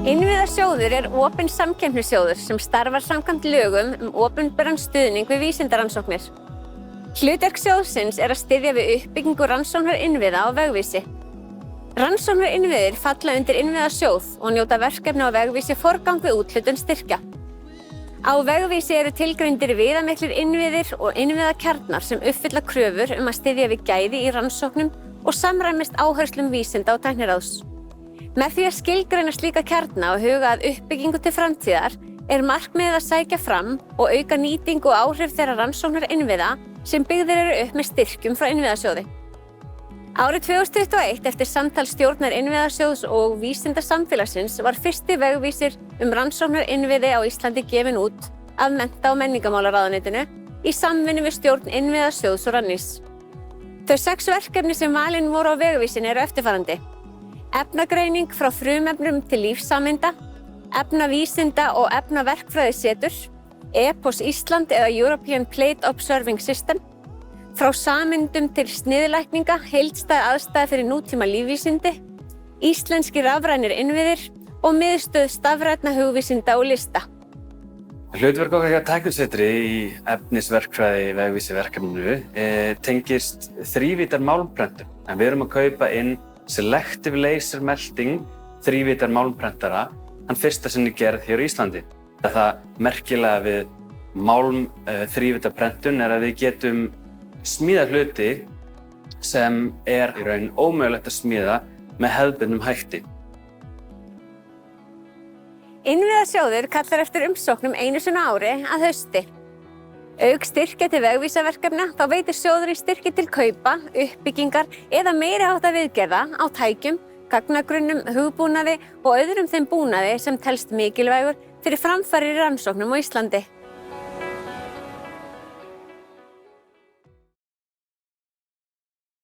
Innviðasjóður opinn samkeppnissjóður sem starfar samkvæmt lögum opinberan stuðning við vísindarannsóknir. Hlutverk sjóðsins að styðja við uppbyggingu rannsóknarinnviða á vegvísi. Rannsóknarinnviðir falla undir innviðasjóð og njóta verkefni á vegvísi forgang við úthlutun styrkja. Á vegvísi tilgreindir viðamiklir innviðir og innviðakjarnar sem uppfylla kröfur að styðja við gæði í rannsóknum og samræmist áherslum vísinda- og tækniráðs. Með því að skilgreina slíka kjarna og huga að uppbyggingu til framtíðar markmiðið að sækja fram og auka nýtingu og áhrif þeirra rannsóknarinnviða sem byggðir upp með styrkjum frá Innviðasjóði. Árið 2021 eftir samtal stjórnar Innviðasjóðs og vísindasamfélagsins var fyrsti vegvísir rannsóknarinnviði á Íslandi gefinn út af mennta- og menningarmálaráðuneytinu í samvinnu við stjórn Innviðasjóðs og Rannís. Þau 6 verkefni sem valin voru á vegvísinu eftirfarandi: efnagreining frá frumefnum til lífsameinda, efnavísinda og efnaverkfræðisetur, EPOS Ísland eða European Plate Observing System, frá sameindum til sniðlækninga, heildstæð aðstæða fyrir nútíma lífvísindi, íslenski rafrænir innviðir og miðstöð stafrænna hugvísinda og lista. Hlutverk okkar hjá Tæknisetri í efnisverkfræði vegvísi verkefninu tengist þrívítar málmprentun, en við erum að kaupa inn Selective Laser Melting þrívítar málmprentara, hann fyrsta sinni gerð hér á Íslandi. Það merkilega við þrívítarprentun að við getum smíða hluti sem í raun ómögulegt að smíða með hefðbundnum hætti. Innviðasjóður kallar eftir umsóknum einu sinni á ári að hausti. Auk styrkja til vegvísaverkefna þá veitir sjóðurinn styrki til kaupa, uppbyggingar eða meiri háttar viðgerða á tækjum, gagnagrunnum, hugbúnaði og öðrum þeim búnaði sem telst mikilvægur fyrir framfarir í rannsóknum á Íslandi.